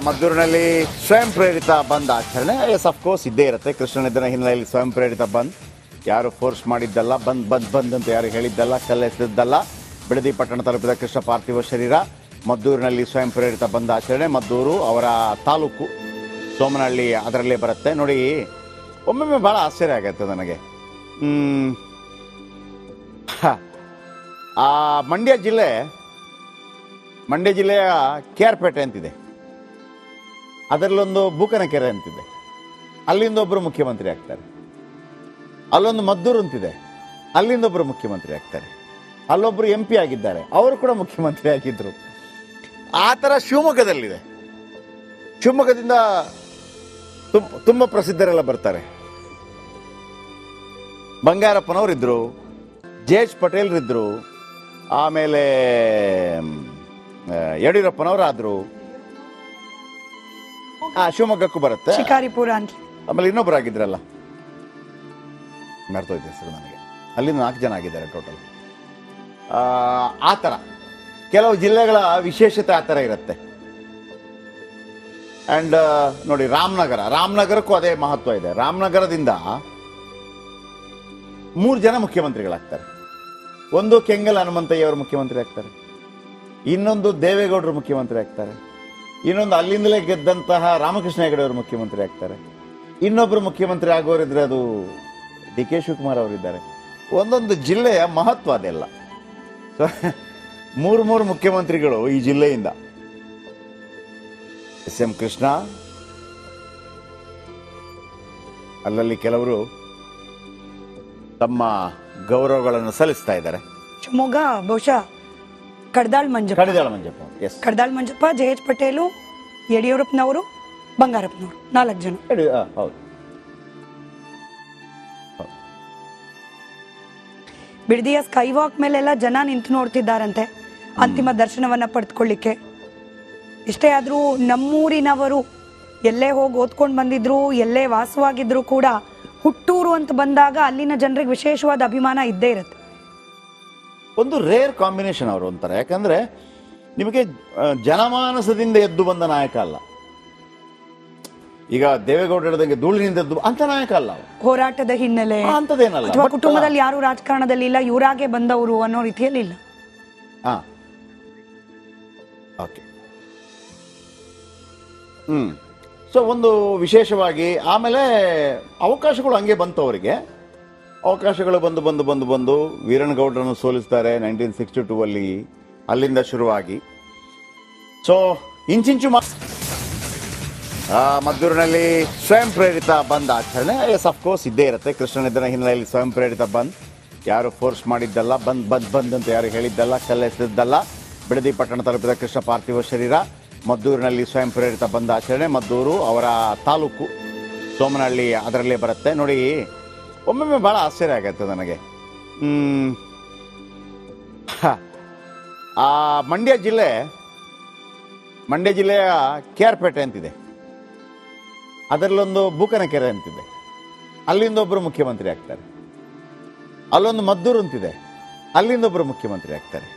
ಮದ್ದೂರಿನಲ್ಲಿ ಸ್ವಯಂ ಪ್ರೇರಿತ ಬಂದ್ ಆಚರಣೆ ಎಸ್ ಅಫ್ಕೋರ್ಸ್ ಇದ್ದೇ ಇರುತ್ತೆ. ಕೃಷ್ಣ ನಿಧನ ಹಿನ್ನೆಲೆಯಲ್ಲಿ ಸ್ವಯಂ ಪ್ರೇರಿತ ಬಂದ್, ಯಾರು ಫೋರ್ಸ್ ಮಾಡಿದ್ದಲ್ಲ, ಬಂದ್ ಅಂತ ಯಾರು ಹೇಳಿದ್ದಲ್ಲ, ಕಲ್ಲೆಸೆದ್ದಲ್ಲ. ಬಿಡದಿ ಪಟ್ಟಣ ತಲುಪಿದ ಕೃಷ್ಣ ಪಾರ್ಥಿವ ಶರೀರ ಮದ್ದೂರಿನಲ್ಲಿ ಸ್ವಯಂ ಪ್ರೇರಿತ ಬಂದ್ ಆಚರಣೆ. ಮದ್ದೂರು ಅವರ ತಾಲೂಕು ಸೋಮನಹಳ್ಳಿ ಅದರಲ್ಲೇ ಬರುತ್ತೆ. ನೋಡಿ, ಒಮ್ಮೊಮ್ಮೆ ಭಾಳ ಆಶ್ಚರ್ಯ ಆಗುತ್ತೆ ನನಗೆ. ಆ ಮಂಡ್ಯ ಜಿಲ್ಲೆಯ KR ಪೇಟೆ ಅಂತಿದೆ, ಅದರಲ್ಲೊಂದು ಬೂಕನಕೆರೆ ಅಂತಿದೆ, ಅಲ್ಲಿಂದ ಒಬ್ಬರು ಮುಖ್ಯಮಂತ್ರಿ ಆಗ್ತಾರೆ. ಅಲ್ಲೊಂದು ಮದ್ದೂರು ಅಂತಿದೆ, ಅಲ್ಲಿಂದ ಒಬ್ಬರು ಮುಖ್ಯಮಂತ್ರಿ ಆಗ್ತಾರೆ. ಅಲ್ಲೊಬ್ಬರು MP ಆಗಿದ್ದಾರೆ, ಅವರು ಕೂಡ ಮುಖ್ಯಮಂತ್ರಿ ಆಗಿದ್ರು. ಆ ಥರ ಶಿವಮೊಗ್ಗದಲ್ಲಿದೆ. ಶಿವಮೊಗ್ಗದಿಂದ ತುಂಬ ಪ್ರಸಿದ್ಧರೆಲ್ಲ ಬರ್ತಾರೆ. ಬಂಗಾರಪ್ಪನವರಿದ್ದರು, JH ಪಟೇಲ್ರಿದ್ದರು, ಆಮೇಲೆ ಯಡಿಯೂರಪ್ಪನವರಾದರು. ಶಿವಮೊಗ್ಗಕ್ಕೂ ಬರುತ್ತೆ. ಶಿಕಾರಿಪುರ ಅಂತ. ಆಮೇಲೆ ಇನ್ನೊಬ್ರು ಆಗಿದ್ರಲ್ಲ, ಮರ್ತೋಯ್ತು ಹೆಸರು ನನಗೆ. ಅಲ್ಲಿಂದ 4 ಜನ ಆಗಿದ್ದಾರೆ ಟೋಟಲ್. ಆ ಥರ ಕೆಲವು ಜಿಲ್ಲೆಗಳ ವಿಶೇಷತೆ ಆ ಥರ ಇರುತ್ತೆ. ಆ್ಯಂಡ್ ನೋಡಿ, ರಾಮನಗರಕ್ಕೂ ಅದೇ ಮಹತ್ವ ಇದೆ. ರಾಮನಗರದಿಂದ 3 ಜನ ಮುಖ್ಯಮಂತ್ರಿಗಳಾಗ್ತಾರೆ. ಒಂದು ಕೆಂಗಲ್ ಹನುಮಂತಯ್ಯ ಅವರು ಮುಖ್ಯಮಂತ್ರಿ ಆಗ್ತಾರೆ, ಇನ್ನೊಂದು ದೇವೇಗೌಡರು ಮುಖ್ಯಮಂತ್ರಿ ಆಗ್ತಾರೆ, ಇನ್ನೊಂದು ಅಲ್ಲಿಂದಲೇ ಗೆದ್ದಂತಹ ರಾಮಕೃಷ್ಣ ಹೆಗಡೆ ಅವರು ಮುಖ್ಯಮಂತ್ರಿ ಆಗ್ತಾರೆ, ಇನ್ನೊಬ್ಬರು ಮುಖ್ಯಮಂತ್ರಿ ಆಗೋರಿದ್ರೆ ಅದು DK ಶಿವಕುಮಾರ್ ಅವರಿದ್ದಾರೆ. ಒಂದೊಂದು ಜಿಲ್ಲೆಯ ಮಹತ್ವ ಅದೆಲ್ಲ. ಸೊ 3 ಮುಖ್ಯಮಂತ್ರಿಗಳು ಈ ಜಿಲ್ಲೆಯಿಂದ. SM ಕೃಷ್ಣ, ಅಲ್ಲಲ್ಲಿ ಕೆಲವರು ತಮ್ಮ ಗೌರವಗಳನ್ನು ಸಲ್ಲಿಸ್ತಾ ಇದ್ದಾರೆ. ಶಿವಮೊಗ್ಗ ಬಹುಶಃ ಕಡ್ದಾಳ್ ಮಂಜಪ್ಪ, ಕಡ್ದಾಳ್ ಮಂಜಪ್ಪ, JH ಪಟೇಲು, ಯಡಿಯೂರಪ್ಪನವರು, ಬಂಗಾರಪ್ಪನವರು, 4 ಜನ. ಹೌದು. ಬಿಡದಿಯ ಸ್ಕೈ ವಾಕ್ ಮೇಲೆಲ್ಲ ಜನ ನಿಂತು ನೋಡ್ತಿದ್ದಾರಂತೆ ಅಂತಿಮ ದರ್ಶನವನ್ನ ಪಡೆದುಕೊಳ್ಳಿಕ್ಕೆ. ಇಷ್ಟೇ ಆದ್ರೂ ನಮ್ಮೂರಿನವರು ಎಲ್ಲೇ ಹೋಗಿ ಓದ್ಕೊಂಡು ಬಂದಿದ್ರು, ಎಲ್ಲೇ ವಾಸವಾಗಿದ್ರು ಕೂಡ ಹುಟ್ಟೂರು ಅಂತ ಬಂದಾಗ ಅಲ್ಲಿನ ಜನರಿಗೆ ವಿಶೇಷವಾದ ಅಭಿಮಾನ ಇದ್ದೇ ಇರುತ್ತೆ. ಒಂದು ರೇರ್ ಕಾಂಬಿನೇಷನ್ ಅವರು ಅಂತಾರೆ. ಯಾಕಂದ್ರೆ ನಿಮಗೆ ಜನಮಾನಸದಿಂದ ಎದ್ದು ಬಂದ ನಾಯಕ ಅಲ್ಲ. ಈಗ ದೇವೇಗೌಡ ಹೇಳಿದಂಗೆ ಧೂಳಿನಿಂದ ಎದ್ದು ಅಂತ ನಾಯಕ ಅಲ್ಲ. ಹೋರಾಟದ ಹಿನ್ನೆಲೆ ಅಂತದೇನಲ್ಲ, ಅಥವಾ ಕುಟುಂಬದಲ್ಲಿ ಯಾರು ರಾಜಕಾರಣದಲ್ಲಿ ಇಲ್ಲ, ಇವರಾಗೆ ಬಂದವರು ಅನ್ನೋ ರೀತಿಯಲ್ಲಿ ಇಲ್ಲ. ಓಕೆ. ಸೊ ಒಂದು ವಿಶೇಷವಾಗಿ ಆಮೇಲೆ ಅವಕಾಶಗಳು ಹಂಗೆ ಬಂತು ಅವರಿಗೆ. ಅವಕಾಶಗಳು ಬಂದು ವೀರಣ್ಣಗೌಡರನ್ನು ಸೋಲಿಸ್ತಾರೆ 1962 ಅಲ್ಲಿ. ಅಲ್ಲಿಂದ ಶುರುವಾಗಿ ಸೊ ಇಂಚಿಂಚು ಮದ್ದೂರಿನಲ್ಲಿ ಸ್ವಯಂ ಪ್ರೇರಿತ ಬಂದ್ ಆಚರಣೆ ಎಸ್ ಅಫ್ಕೋರ್ಸ್ ಇದ್ದೇ ಇರುತ್ತೆ. ಕೃಷ್ಣ ನಿಧನ ಹಿನ್ನೆಲೆಯಲ್ಲಿ ಸ್ವಯಂ ಪ್ರೇರಿತ ಬಂದ್, ಯಾರು ಫೋರ್ಸ್ ಮಾಡಿದ್ದಲ್ಲ, ಬಂದ್ ಅಂತ ಯಾರು ಹೇಳಿದ್ದಲ್ಲ, ಕಲ್ಲೆಸೆದ್ದಲ್ಲ. ಬಿಡದಿ ಪಟ್ಟಣ ತಲುಪಿದ ಕೃಷ್ಣ ಪಾರ್ಥಿವ ಶರೀರ ಮದ್ದೂರಿನಲ್ಲಿ ಸ್ವಯಂ ಪ್ರೇರಿತ ಬಂದ್ ಆಚರಣೆ. ಮದ್ದೂರು ಅವರ ತಾಲೂಕು ಸೋಮನಹಳ್ಳಿ ಅದರಲ್ಲೇ ಬರುತ್ತೆ. ನೋಡಿ, ಒಮ್ಮೊಮ್ಮೆ ಭಾಳ ಆಶ್ಚರ್ಯ ಆಗುತ್ತೆ ನನಗೆ. ಆ ಮಂಡ್ಯ ಜಿಲ್ಲೆಯ KR ಪೇಟೆ ಅಂತಿದೆ, ಅದರಲ್ಲೊಂದು ಬೂಕನಕೆರೆ ಅಂತಿದೆ, ಅಲ್ಲಿಂದ ಒಬ್ಬರು ಮುಖ್ಯಮಂತ್ರಿ ಆಗ್ತಾರೆ. ಅಲ್ಲೊಂದು ಮದ್ದೂರು ಅಂತಿದೆ, ಅಲ್ಲಿಂದ ಒಬ್ಬರು ಮುಖ್ಯಮಂತ್ರಿ ಆಗ್ತಾರೆ.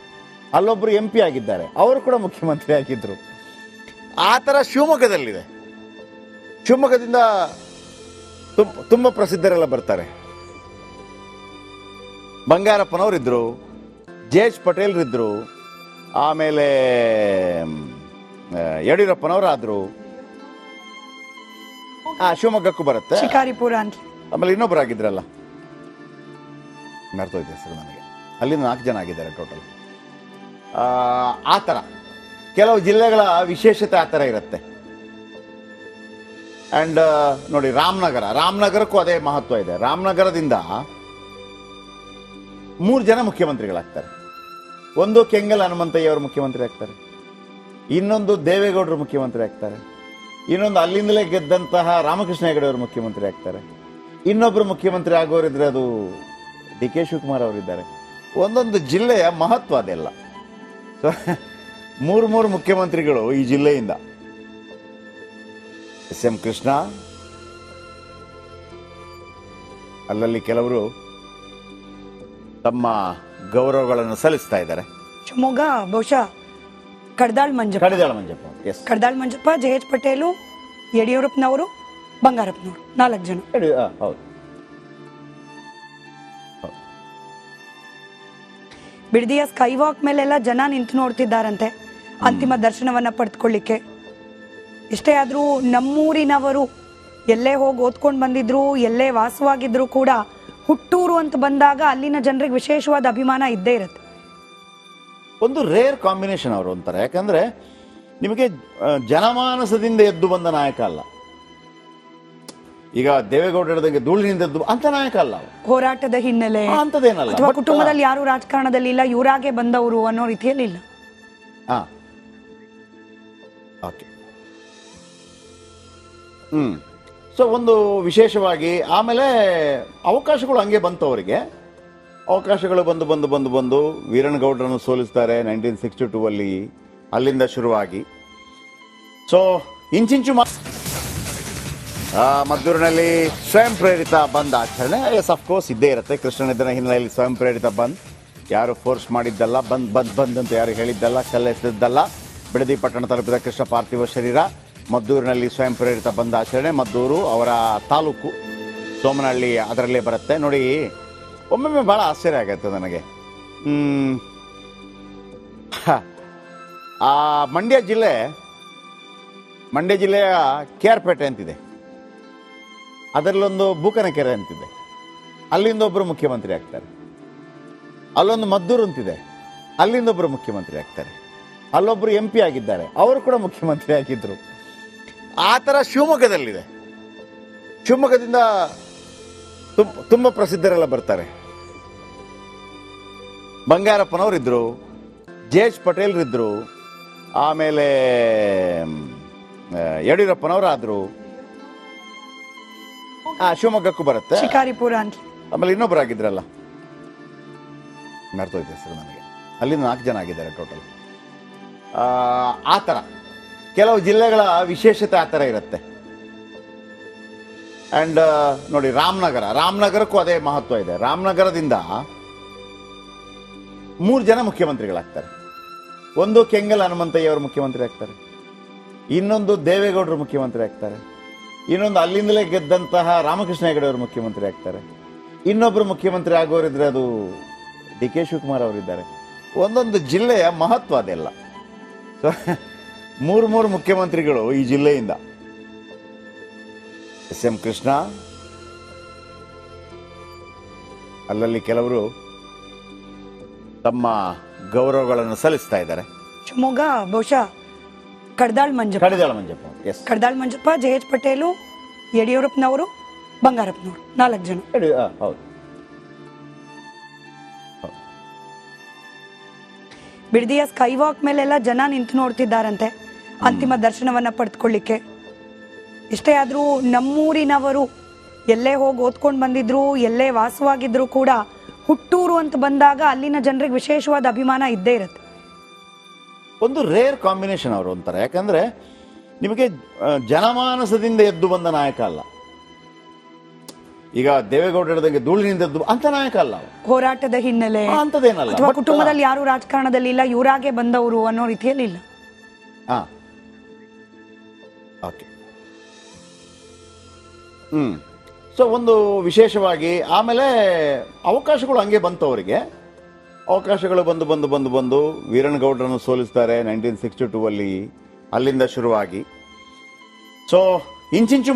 ಅಲ್ಲೊಬ್ಬರು MP ಆಗಿದ್ದಾರೆ, ಅವರು ಕೂಡ ಮುಖ್ಯಮಂತ್ರಿ ಆಗಿದ್ರು. ಆ ಥರ ಶಿವಮೊಗ್ಗದಲ್ಲಿದೆ. ಶಿವಮೊಗ್ಗದಿಂದ ತುಂಬ ಪ್ರಸಿದ್ಧರೆಲ್ಲ ಬರ್ತಾರೆ. ಬಂಗಾರಪ್ಪನವರಿದ್ದರು, JH ಪಟೇಲ್ರಿದ್ದರು, ಆಮೇಲೆ ಯಡಿಯೂರಪ್ಪನವರಾದರು. ಶಿವಮೊಗ್ಗಕ್ಕೂ ಬರುತ್ತೆ. ಶಿಕಾರಿಪುರ ಅಂತ. ಆಮೇಲೆ ಇನ್ನೊಬ್ರು ಆಗಿದ್ರಲ್ಲ, ಮರ್ತೋಯ್ತು ಹೆಸರು ನನಗೆ. ಅಲ್ಲಿಂದ 4 ಜನ ಆಗಿದ್ದಾರೆ ಟೋಟಲ್. ಆ ಥರ ಕೆಲವು ಜಿಲ್ಲೆಗಳ ವಿಶೇಷತೆ ಆ ಥರ ಇರುತ್ತೆ. ಆ್ಯಂಡ್ ನೋಡಿ, ರಾಮನಗರಕ್ಕೂ ಅದೇ ಮಹತ್ವ ಇದೆ. ರಾಮನಗರದಿಂದ 3 ಜನ ಮುಖ್ಯಮಂತ್ರಿಗಳಾಗ್ತಾರೆ. ಒಂದು ಕೆಂಗಲ್ ಹನುಮಂತಯ್ಯ ಅವರು ಮುಖ್ಯಮಂತ್ರಿ ಆಗ್ತಾರೆ, ಇನ್ನೊಂದು ದೇವೇಗೌಡರು ಮುಖ್ಯಮಂತ್ರಿ ಆಗ್ತಾರೆ, ಇನ್ನೊಂದು ಅಲ್ಲಿಂದಲೇ ಗೆದ್ದಂತಹ ರಾಮಕೃಷ್ಣ ಹೆಗಡೆ ಅವರು ಮುಖ್ಯಮಂತ್ರಿ ಆಗ್ತಾರೆ, ಇನ್ನೊಬ್ಬರು ಮುಖ್ಯಮಂತ್ರಿ ಆಗೋರಿದ್ರೆ ಅದು DK ಶಿವಕುಮಾರ್ ಅವರಿದ್ದಾರೆ. ಒಂದೊಂದು ಜಿಲ್ಲೆಯ ಮಹತ್ವ ಅದೆಲ್ಲ. ಸೊ 3 ಮುಖ್ಯಮಂತ್ರಿಗಳು ಈ ಜಿಲ್ಲೆಯಿಂದ. SM ಕೃಷ್ಣ, ಅಲ್ಲಲ್ಲಿ ಕೆಲವರು ತಮ್ಮ ಗೌರವಗಳನ್ನು ಸಲ್ಲಿಸ್ತಾ ಇದ್ದಾರೆ. ಶಿವಮೊಗ್ಗ ಬಹುಶಃ ಕಡ್ದಾಳ್ ಮಂಜಪ್ಪ. ಕಡಿದಾಳ ಮಂಜಪ್ಪ. ಎಸ್. ಕಡ್ದಾಳ್ ಮಂಜಪ್ಪ, ಜೆ.ಎಚ್. ಪಟೇಲು, ಯಡಿಯೂರಪ್ಪನವರು, ಬಂಗಾರಪ್ಪನವರು, 4 ಜನ. ಹೌದು. ಬಿಡದಿಯ ಸ್ಕೈ ವಾಕ್ ಮೇಲೆಲ್ಲ ಜನ ನಿಂತು ನೋಡ್ತಿದ್ದಾರಂತೆ ಅಂತಿಮ ದರ್ಶನವನ್ನ ಪಡೆದುಕೊಳ್ಳಿಕ್ಕೆ. ಇಷ್ಟೇ ಆದ್ರೂ ನಮ್ಮೂರಿನವರು ಎಲ್ಲೇ ಹೋಗಿ ಓದ್ಕೊಂಡು ಬಂದಿದ್ರು, ಎಲ್ಲೇ ವಾಸವಾಗಿದ್ರು ಕೂಡ ಹುಟ್ಟೂರು ಅಂತ ಬಂದಾಗ ಅಲ್ಲಿನ ಜನರಿಗೆ ವಿಶೇಷವಾದ ಅಭಿಮಾನ ಇದ್ದೇ ಇರುತ್ತೆ. ಒಂದು ರೇರ್ ಕಾಂಬಿನೇಷನ್ ಅವರು ಅಂತಾರೆ. ಯಾಕಂದ್ರೆ ನಿಮಗೆ ಜನಮಾನಸದಿಂದ ಎದ್ದು ಬಂದ ನಾಯಕ ಅಲ್ಲ. ಈಗ ದೇವೇಗೌಡ ಹೇಳಿದಂಗೆ ಧೂಳಿನಿಂದ ಎದ್ದು ಅಂತ ನಾಯಕ ಅಲ್ಲ. ಹೋರಾಟದ ಹಿನ್ನೆಲೆ ಅಂತದೇನಲ್ಲ, ಅಥವಾ ಕುಟುಂಬದಲ್ಲಿ ಯಾರು ರಾಜಕಾರಣದಲ್ಲಿ ಇಲ್ಲ, ಇವರಾಗೆ ಬಂದವರು ಅನ್ನೋ ರೀತಿಯಲ್ಲಿ ಇಲ್ಲ. ಓಕೆ. ಸೊ ಒಂದು ವಿಶೇಷವಾಗಿ ಆಮೇಲೆ ಅವಕಾಶಗಳು ಹಂಗೆ ಬಂತು ಅವರಿಗೆ. ಅವಕಾಶಗಳು ಬಂದು ಬಂದು ಬಂದು ಬಂದು ವೀರಣ್ಣಗೌಡರನ್ನು ಸೋಲಿಸ್ತಾರೆ 1962 ಅಲ್ಲಿ. ಅಲ್ಲಿಂದ ಶುರುವಾಗಿ ಸೊ ಇಂಚಿಂಚು ಮದ್ದೂರಿನಲ್ಲಿ ಸ್ವಯಂ ಪ್ರೇರಿತ ಬಂದ್ ಆಚರಣೆ. ಎಸ್, ಅಫ್ಕೋರ್ಸ್ ಇದ್ದೇ ಇರುತ್ತೆ. ಕೃಷ್ಣನಿದ್ದನ ಹಿನ್ನೆಲೆಯಲ್ಲಿ ಸ್ವಯಂ ಪ್ರೇರಿತ ಬಂದ್, ಯಾರು ಫೋರ್ಸ್ ಮಾಡಿದ್ದಲ್ಲ, ಬಂದ್ ಅಂತ ಯಾರು ಹೇಳಿದ್ದಲ್ಲ, ಕಲ್ಲೆಸೆದಿದ್ದಲ್ಲ. ಬಿಡದಿ ಪಟ್ಟಣ ತಲುಪಿದ ಕೃಷ್ಣ ಪಾರ್ಥಿವ ಶರೀರ ಮದ್ದೂರಿನಲ್ಲಿ ಸ್ವಯಂ ಪ್ರೇರಿತ ಬಂದ್ ಆಚರಣೆ. ಮದ್ದೂರು ಅವರ ತಾಲೂಕು ಸೋಮನಹಳ್ಳಿ ಅದರಲ್ಲೇ ಬರುತ್ತೆ. ನೋಡಿ, ಒಮ್ಮೊಮ್ಮೆ ಭಾಳ ಆಶ್ಚರ್ಯ ಆಗತ್ತೆ ನನಗೆ. ಆ ಮಂಡ್ಯ ಜಿಲ್ಲೆಯ KR ಪೇಟೆ ಅಂತಿದೆ, ಅದರಲ್ಲೊಂದು ಬೂಕನಕೆರೆ ಅಂತಿದೆ, ಅಲ್ಲಿಂದ ಒಬ್ಬರು ಮುಖ್ಯಮಂತ್ರಿ ಆಗ್ತಾರೆ. ಅಲ್ಲೊಂದು ಮದ್ದೂರು ಅಂತಿದೆ, ಅಲ್ಲಿಂದ ಒಬ್ಬರು ಮುಖ್ಯಮಂತ್ರಿ ಆಗ್ತಾರೆ. ಅಲ್ಲೊಬ್ಬರು MP ಆಗಿದ್ದಾರೆ, ಅವರು ಕೂಡ ಮುಖ್ಯಮಂತ್ರಿ ಆಗಿದ್ರು. ಆ ಥರ ಶಿವಮೊಗ್ಗದಲ್ಲಿದೆ. ಶಿವಮೊಗ್ಗದಿಂದ ತುಂಬ ಪ್ರಸಿದ್ಧರೆಲ್ಲ ಬರ್ತಾರೆ. ಬಂಗಾರಪ್ಪನವರಿದ್ದರು, ಜೆ.ಎಚ್. ಪಟೇಲ್ರಿದ್ದರು, ಆಮೇಲೆ ಯಡಿಯೂರಪ್ಪನವರಾದರು. ಶಿವಮೊಗ್ಗಕ್ಕೂ ಬರುತ್ತೆ. ಶಿಕಾರಿಪುರ ಅಂತ. ಆಮೇಲೆ ಇನ್ನೊಬ್ರು ಆಗಿದ್ರಲ್ಲ, ಮರ್ತೋಯ್ತು ಹೆಸರು ನನಗೆ. ಅಲ್ಲಿಂದ 4 ಜನ ಆಗಿದ್ದಾರೆ ಟೋಟಲ್. ಆ ಥರ ಕೆಲವು ಜಿಲ್ಲೆಗಳ ವಿಶೇಷತೆ ಆ ಥರ ಇರುತ್ತೆ. ಆ್ಯಂಡ್ ನೋಡಿ, ರಾಮನಗರಕ್ಕೂ ಅದೇ ಮಹತ್ವ ಇದೆ. ರಾಮನಗರದಿಂದ 3 ಜನ ಮುಖ್ಯಮಂತ್ರಿಗಳಾಗ್ತಾರೆ. ಒಂದು ಕೆಂಗಲ್ ಹನುಮಂತಯ್ಯ ಅವರು ಮುಖ್ಯಮಂತ್ರಿ ಆಗ್ತಾರೆ, ಇನ್ನೊಂದು ದೇವೇಗೌಡರು ಮುಖ್ಯಮಂತ್ರಿ ಆಗ್ತಾರೆ, ಇನ್ನೊಂದು ಅಲ್ಲಿಂದಲೇ ಗೆದ್ದಂತಹ ರಾಮಕೃಷ್ಣ ಹೆಗಡೆ ಅವರು ಮುಖ್ಯಮಂತ್ರಿ ಆಗ್ತಾರೆ, ಇನ್ನೊಬ್ಬರು ಮುಖ್ಯಮಂತ್ರಿ ಆಗೋರಿದ್ರೆ ಅದು ಡಿ.ಕೆ. ಶಿವಕುಮಾರ್ ಅವರಿದ್ದಾರೆ. ಒಂದೊಂದು ಜಿಲ್ಲೆಯ ಮಹತ್ವ ಅದೆಲ್ಲ. ಸೊ 3 ಮುಖ್ಯಮಂತ್ರಿಗಳು ಈ ಜಿಲ್ಲೆಯಿಂದ. ಎಸ್.ಎಂ. ಕೃಷ್ಣ, ಅಲ್ಲಲ್ಲಿ ಕೆಲವರು ತಮ್ಮ ಗೌರವಗಳನ್ನು ಸಲ್ಲಿಸ್ತಾ ಇದ್ದಾರೆ. ಶಿವಮೊಗ್ಗ ಬಹುಶಃ ಕಡ್ದಾಳ್ ಮಂಜಪ್ಪ. ಎಸ್. ಕಡ್ದಾಳ್ ಮಂಜಪ್ಪ, ಜೆ.ಎಚ್. ಪಟೇಲು, ಯಡಿಯೂರಪ್ಪನವರು, ಬಂಗಾರಪ್ಪನವರು, 4 ಜನ. ಹೌದು. ಬಿಡದಿಯ ಸ್ಕೈ ವಾಕ್ ಮೇಲೆಲ್ಲ ಜನ ನಿಂತು ನೋಡ್ತಿದ್ದಾರಂತೆ ಅಂತಿಮ ದರ್ಶನವನ್ನ ಪಡೆದುಕೊಳ್ಳಿಕ್ಕೆ. ಇಷ್ಟೇ ಆದ್ರೂ ನಮ್ಮೂರಿನವರು ಎಲ್ಲೇ ಹೋಗಿ ಓದ್ಕೊಂಡು ಬಂದಿದ್ರು, ಎಲ್ಲೇ ವಾಸವಾಗಿದ್ರು ಕೂಡ ಹುಟ್ಟೂರು ಅಂತ ಬಂದಾಗ ಅಲ್ಲಿನ ಜನರಿಗೆ ವಿಶೇಷವಾದ ಅಭಿಮಾನ ಇದ್ದೇ ಇರುತ್ತೆ. ಒಂದು ರೇರ್ ಕಾಂಬಿನೇಷನ್ ಅವರು ಅಂತಾರೆ. ಯಾಕಂದ್ರೆ ನಿಮಗೆ ಜನಮಾನಸದಿಂದ ಎದ್ದು ಬಂದ ನಾಯಕ ಅಲ್ಲ. ಈಗ ದೇವೇಗೌಡ ಹೇಳಿದಂಗೆ ಧೂಳಿನಿಂದ ಎದ್ದು ಅಂತ ನಾಯಕ ಅಲ್ಲ. ಹೋರಾಟದ ಹಿನ್ನೆಲೆ ಅಂತದೇನಲ್ಲ, ಅಥವಾ ಕುಟುಂಬದಲ್ಲಿ ಯಾರು ರಾಜಕಾರಣದಲ್ಲಿ ಇಲ್ಲ, ಇವರಾಗೆ ಬಂದವರು ಅನ್ನೋ ರೀತಿಯಲ್ಲಿ ಇಲ್ಲ. ಓಕೆ. ಸೊ ಒಂದು ವಿಶೇಷವಾಗಿ ಆಮೇಲೆ ಅವಕಾಶಗಳು ಹಂಗೆ ಬಂತು ಅವರಿಗೆ. ಅವಕಾಶಗಳು ಬಂದು ಬಂದು ಬಂದು ಬಂದು ವೀರಣ್ಣಗೌಡರನ್ನು ಸೋಲಿಸ್ತಾರೆ 1962 ಅಲ್ಲಿ. ಅಲ್ಲಿಂದ ಶುರುವಾಗಿ ಸೊ ಇಂಚಿಂಚು